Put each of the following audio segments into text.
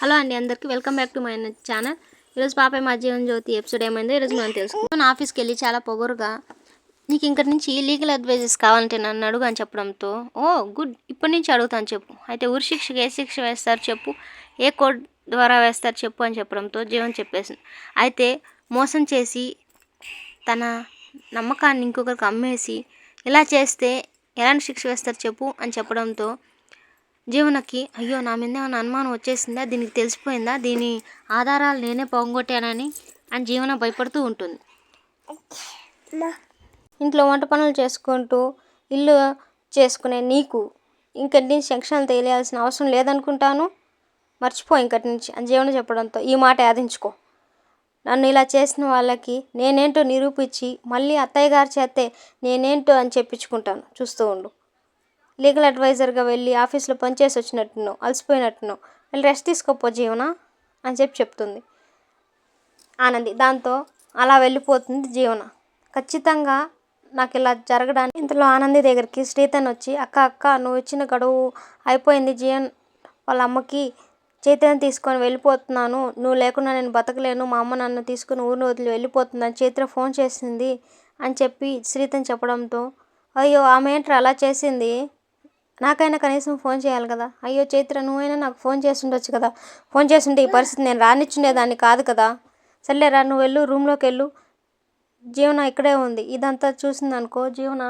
Hello అండి, అందరికీ welcome back to my channel. ఈరోజు పాపే మా జీవన్ జ్యోతి ఎపిసోడ్ ఏమైందో ఈరోజు మనం తెలుసుకుంటాం. ఆఫీస్కి వెళ్ళి చాలా పొగరుగా నీకు ఇంకటి నుంచి లీగల్ అడ్వైజెస్ కావాలంటే నన్ను అడుగు అని చెప్పడంతో, ఓ గుడ్, ఇప్పటి నుంచి అడుగుతాను చెప్పు, అయితే ఉరి శిక్షకి ఏ శిక్ష వేస్తారు చెప్పు, ఏ కోడ్ ద్వారా వేస్తారు చెప్పు అని చెప్పడంతో జీవన్ చెప్పేసింది. అయితే మోసం చేసి తన నమ్మకాన్ని ఇంకొకరికి అమ్మేసి ఇలా చేస్తే ఎలాంటి శిక్ష వేస్తారు చెప్పు అని చెప్పడంతో జీవనకి అయ్యో నా మీద ఏమైనా అనుమానం వచ్చేసిందా, దీనికి తెలిసిపోయిందా, దీని ఆధారాలు నేనే పోగొట్టానని అని జీవన భయపడుతూ ఉంటుంది. ఇంట్లో వంట పనులు చేసుకుంటూ ఇల్లు చేసుకునే నీకు ఇంకటి నుంచి శిక్షలు తెలియాల్సిన అవసరం లేదనుకుంటాను, మర్చిపో ఇంకటి నుంచి అని జీవన చెప్పడంతో ఈ మాట యాదించుకో, నన్ను ఇలా చేసిన వాళ్ళకి నేనేంటో నిరూపించి మళ్ళీ అత్తయ్య గారి చేతే నేనేంటో అని చెప్పించుకుంటాను, చూస్తూ ఉండు. లీగల్ అడ్వైజర్గా వెళ్ళి ఆఫీస్లో పనిచేసి వచ్చినట్టున్నావు, అలసిపోయినట్టున్నావు, వెళ్ళి రెస్ట్ తీసుకోపో జీవన అని చెప్తుంది ఆనంది. దాంతో అలా వెళ్ళిపోతుంది జీవన. ఖచ్చితంగా నాకు ఇలా జరగడానికి ఇంతలో ఆనంది దగ్గరికి శ్రీతన్ వచ్చి అక్క నువ్వు ఇచ్చిన గడువు అయిపోయింది, జీవన్ వాళ్ళ అమ్మకి చైతన్యం తీసుకొని వెళ్ళిపోతున్నాను, నువ్వు లేకుండా నేను బతకలేను, మా అమ్మ నన్ను తీసుకుని ఊరిని వదిలి వెళ్ళిపోతుందని చైత్ర ఫోన్ చేసింది అని చెప్పి శ్రీతన్ చెప్పడంతో, అయ్యో ఆమె ఏంట్రా అలా చేసింది, నాకైనా కనీసం ఫోన్ చేయాలి కదా, అయ్యో చైత్ర నువ్వైనా నాకు ఫోన్ చేసి ఉండొచ్చు కదా, ఫోన్ చేస్తుంటే ఈ పరిస్థితి నేను రానిచ్చుండేదాన్ని కాదు కదా, సర్లేరా నువ్వు వెళ్ళు, రూమ్లోకి వెళ్ళు, జీవన ఇక్కడే ఉంది. ఇదంతా చూసిందనుకో జీవన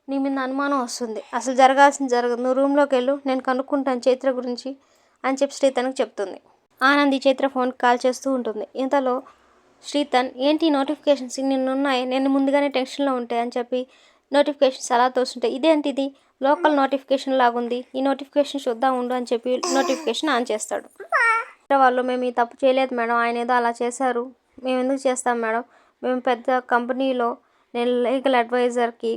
నీ మీద అనుమానం వస్తుంది, అసలు జరగాల్సింది జరగదు, నువ్వు రూమ్లోకి వెళ్ళు, నేను కనుక్కుంటాను చైత్ర గురించి అని చెప్పి శ్రీతన్కి చెప్తుంది. ఆనంది చైత్ర ఫోన్కి కాల్ చేస్తూ ఉంటుంది. ఇంతలో శ్రీతన్ ఏంటి నోటిఫికేషన్స్ నిన్నున్నాయి, నేను ముందుగానే టెన్షన్లో ఉంటాయి అని చెప్పి నోటిఫికేషన్స్ అలా తోస్తుంటాయి, ఇదేంటిది లోకల్ నోటిఫికేషన్ లాగుంది, ఈ నోటిఫికేషన్ చూద్దాం ఉండు అని చెప్పి నోటిఫికేషన్ ఆన్ చేస్తాడు. వాళ్ళు మేము ఈ తప్పు చేయలేదు మేడం, ఆయన ఏదో అలా చేశారు, మేము ఎందుకు చేస్తాం మేడం, మేము పెద్ద కంపెనీలో నేను లీగల్ అడ్వైజర్కి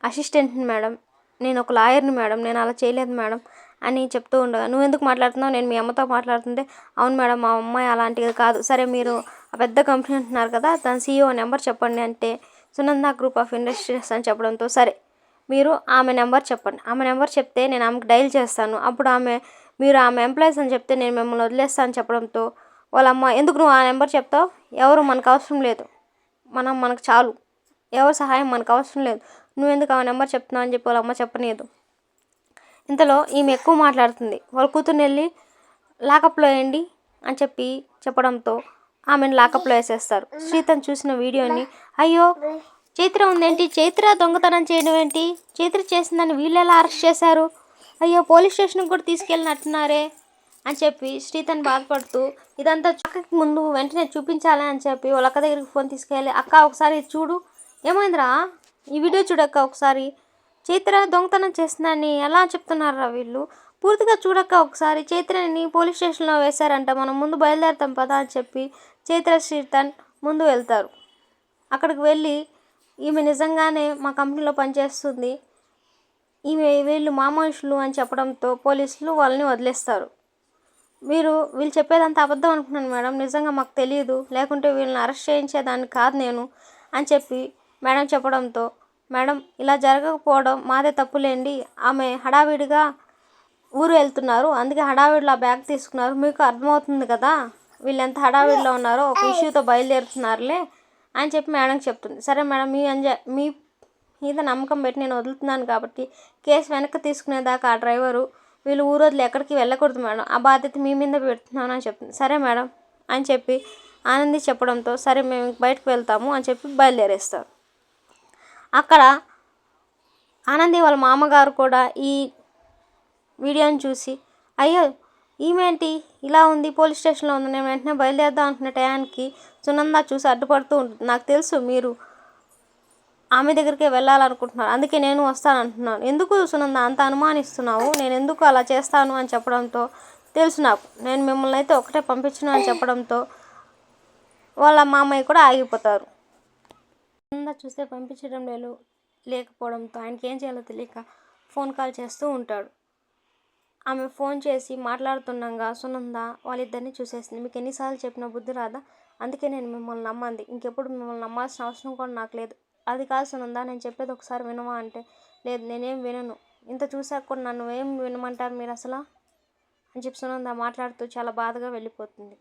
అసిస్టెంట్ని మేడం, నేను ఒక లాయర్ని మేడం, నేను అలా చేయలేదు మేడం అని చెప్తూ ఉండగా, నువ్వు ఎందుకు మాట్లాడుతున్నావు, నేను మీ అమ్మతో మాట్లాడుతుంటే, అవును మేడం మా అమ్మాయి అలాంటిది కాదు, సరే మీరు ఆ పెద్ద కంపెనీ అంటున్నారు కదా దాని CEO నెంబర్ చెప్పండి అంటే సునంద గ్రూప్ ఆఫ్ ఇండస్ట్రీస్ అని చెప్పడంతో, సరే మీరు ఆమె నెంబర్ చెప్పండి, ఆమె నెంబర్ చెప్తే నేను ఆమెకు డైల్ చేస్తాను, అప్పుడు మీరు ఆమె ఎంప్లాయీస్ అని చెప్తే నేను మిమ్మల్ని వదిలేస్తాను చెప్పడంతో, వాళ్ళమ్మ ఎందుకు నువ్వు ఆ నెంబర్ చెప్తావు, ఎవరు మనకు అవసరం లేదు, మనకు చాలు, ఎవరు సహాయం మనకు అవసరం లేదు, నువ్వెందుకు ఆ నెంబర్ చెప్తున్నావు అని చెప్పి వాళ్ళమ్మ చెప్పలేదు. ఇంతలో ఈమె ఎక్కువ మాట్లాడుతుంది, వాళ్ళ కూతుర్ని వెళ్ళి లాకప్లో వేయండి అని చెప్పడంతో ఆమెను లాకప్లో వేసేస్తారు. శ్రీతన్ చూసిన వీడియోని అయ్యో చైత్ర ఉందేంటి, చైత్ర దొంగతనం చేయడం ఏంటి, చైత్ర చేసిందని వీళ్ళు ఎలా అరెస్ట్ చేశారు, అయ్యో పోలీస్ స్టేషన్కి కూడా తీసుకెళ్ళినట్టున్నారే అని చెప్పి శ్రీతన్ బాధపడుతూ ఇదంతా అక్కకి ముందు వెంటనే చూపించాలి అని చెప్పి వాళ్ళ అక్క దగ్గరికి ఫోన్ తీసుకెళ్ళి, అక్క ఒకసారి చూడు, ఏమైందిరా ఈ వీడియో చూడక్క ఒకసారి, చైత్ర దొంగతనం చేసిందని ఎలా చెప్తున్నారా వీళ్ళు, పూర్తిగా చూడక్క ఒకసారి, చైత్రని పోలీస్ స్టేషన్లో వేశారంట, మనం ముందు బయలుదేరుతాం పదా అని చెప్పి చైత్ర శ్రీతన్ ముందు వెళ్తారు. అక్కడికి వెళ్ళి ఈమె నిజంగానే మా కంపెనీలో పనిచేస్తుంది, వీళ్ళు మా మనుషులు అని చెప్పడంతో పోలీసులు వాళ్ళని వదిలేస్తారు. వీళ్ళు చెప్పేదంతా అబద్ధం అనుకున్నాను మేడం, నిజంగా మాకు తెలియదు, లేకుంటే వీళ్ళని అరెస్ట్ చేయించేదాన్ని కాదు నేను అని చెప్పి మేడం చెప్పడంతో, మేడం ఇలా జరగకపోవడం మాదే తప్పులేండి, ఆమె హడావిడిగా ఊరు వెళ్తున్నారు, అందుకే హడావిడిలో బ్యాగ్ తీసుకున్నారు, మీకు అర్థమవుతుంది కదా వీళ్ళు ఎంత హడావిడిలో ఉన్నారో, ఒక ఇష్యూతో బయలుదేరుతున్నారులే అని చెప్పి మేడంకి చెప్తుంది. సరే మేడం మీ మీద నమ్మకం పెట్టి నేను వదులుతున్నాను కాబట్టి కేసు వెనక్కి తీసుకునేదాకా ఆ డ్రైవరు వీళ్ళు ఊరు వదిలి ఎక్కడికి వెళ్ళకూడదు మేడం, ఆ బాధ్యత మీ మీద పెడుతున్నాను అని చెప్తుంది. సరే మేడం అని చెప్పి ఆనంది చెప్పడంతో, సరే మేము బయటకు వెళ్తాము అని చెప్పి బయలుదేరేస్తారు. అక్కడ ఆనంది వాళ్ళ మామగారు కూడా ఈ వీడియోని చూసి, అయ్యో ఈమెంటి ఇలా ఉంది, పోలీస్ స్టేషన్లో ఉంది, నేను వెంటనే బయలుదేరదాం అనుకునే టయానికి సునంద చూసి అడ్డుపడుతూ ఉంటుంది, నాకు తెలుసు మీరు ఆమె దగ్గరికే వెళ్ళాలనుకుంటున్నారు, అందుకే నేను వస్తాను అంటున్నాను, ఎందుకు సునంద అంత అనుమానిస్తున్నావు, నేను ఎందుకు అలా చేస్తాను అని చెప్పడంతో, తెలుసు నాకు, నేను మిమ్మల్ని అయితే ఒకటే పంపించను అని చెప్పడంతో వాళ్ళ మామయ్య కూడా ఆగిపోతారు. సునంద చూస్తే పంపించడం లేకపోవడంతో ఆయనకి ఏం చేయాలో తెలియక ఫోన్ కాల్ చేస్తూ ఉంటాడు. ఆమె ఫోన్ చేసి మాట్లాడుతుండగా సునంద వాళ్ళిద్దరిని చూసేసింది. మీకు ఎన్నిసార్లు చెప్పిన బుద్ధి రాదా, అందుకే నేను మిమ్మల్ని నమ్మంది, ఇంకెప్పుడు మిమ్మల్ని నమ్మాల్సిన అవసరం కూడా నాకు లేదు, అది కాదు సునంద నేను చెప్పేది ఒకసారి వినవా అంటే, లేదు నేనేం వినను, ఇంత చూసాక కూడా నన్ను ఏం వినమంటారు మీరు అసలు అని చెప్పి సునంద మాట్లాడుతూ చాలా బాధగా వెళ్ళిపోతుంది.